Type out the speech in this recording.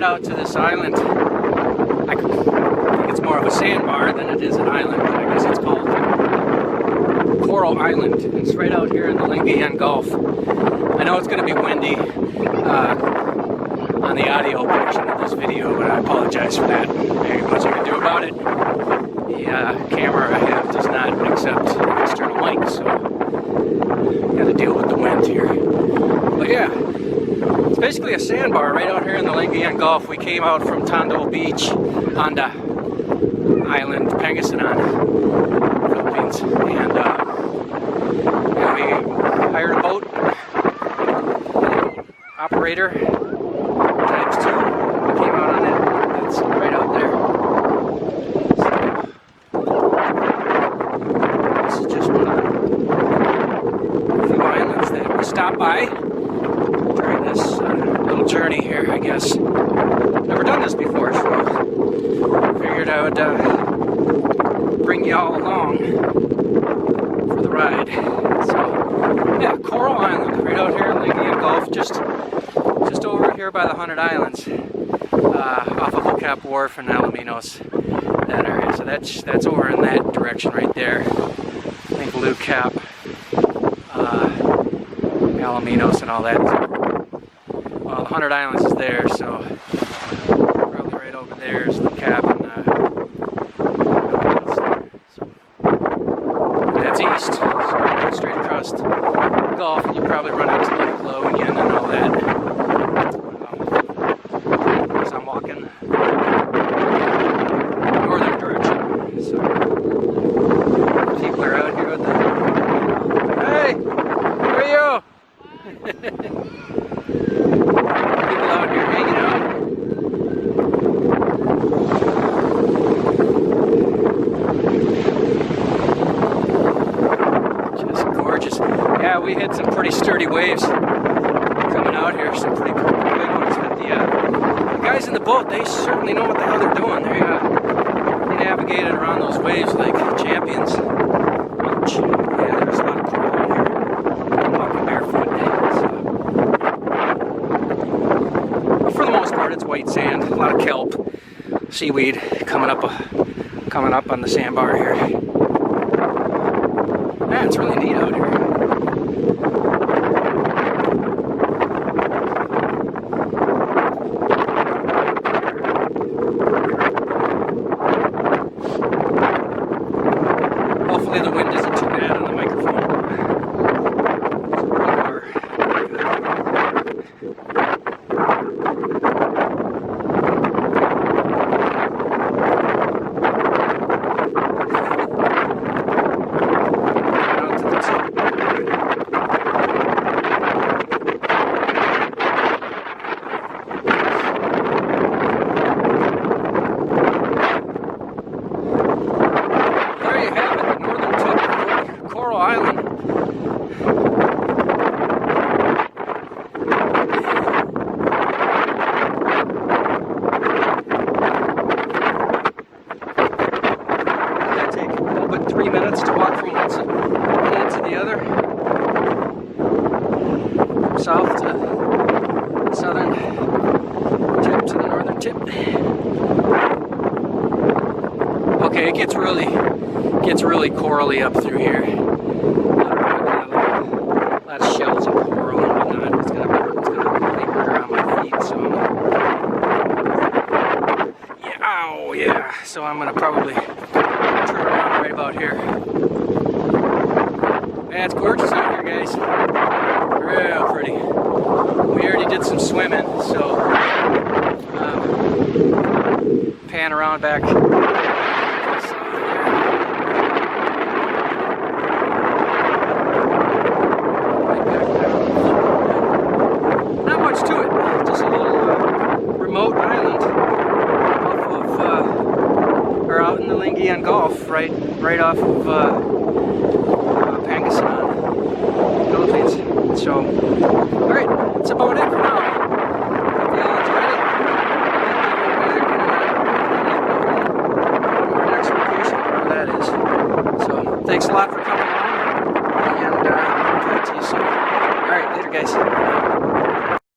got out to this island. I think it's more of a sandbar than it is an island, but I guess it's called Coral Island. It's right out here in the Lingayen Gulf. I know it's going to be windy on the audio portion of this video, but I apologize for that. Ain't much I can do about it. The camera I have does not accept external mic, so got to deal with the wind here. But yeah, it's basically a sandbar right out here in the Lingayen Gulf. We came out from Tondo Beach, Honda Island, Panacalan, Philippines, and we hired a boat operator times 2. We came out on it. That's right out there. So, this is just one of the few islands that we stopped by during this little journey here, I guess. Never done this before, so figured I would bring y'all along for the ride. So, yeah, Coral Island, right out here in Lingayen Gulf, just over here by the 100 Islands, off of Cap Wharf and Alaminos, that area. So that's over in that direction right there. I think Lou Cap, Alaminos, and all that. Well, the 100 Islands is there, so probably right over there is Lou Cap and that's east. So straight across the Gulf, and you probably run into like Lingayen and all that. As I'm walking northern direction, so people are out here with the hey, who are you? People out here hanging out. Just gorgeous. Yeah, we hit some pretty sturdy waves coming out here, some pretty big ones. But the guys in the boat, they certainly know what the hell they're doing. They navigated around those waves like champions. Ouch. Yeah, there's a lot of coral in here. I'm walking barefoot. So. For the most part, it's white sand, a lot of kelp, seaweed coming up on the sandbar here. Yeah, it's really neat out here. Hopefully the wind isn't too bad on the microphone. Island. That take a little bit 3 minutes to walk from one end to the other, south to southern tip to the northern tip. Okay, it gets really corally up through here. A lot of shells of coral and whatnot. It's gonna really hurt around my feet, so yeah, ow, yeah. So I'm gonna probably turn around right about here. Man, it's gorgeous out here, guys. Real pretty. We already did some swimming, so pan around back. Lingayen Gulf, right off of Panacalan, Philippines. So, alright, that's about it for now. Hope y'all enjoyed it. Our next vacation, whatever that is. So, thanks a lot for coming along, and talk to you soon. Alright, later guys.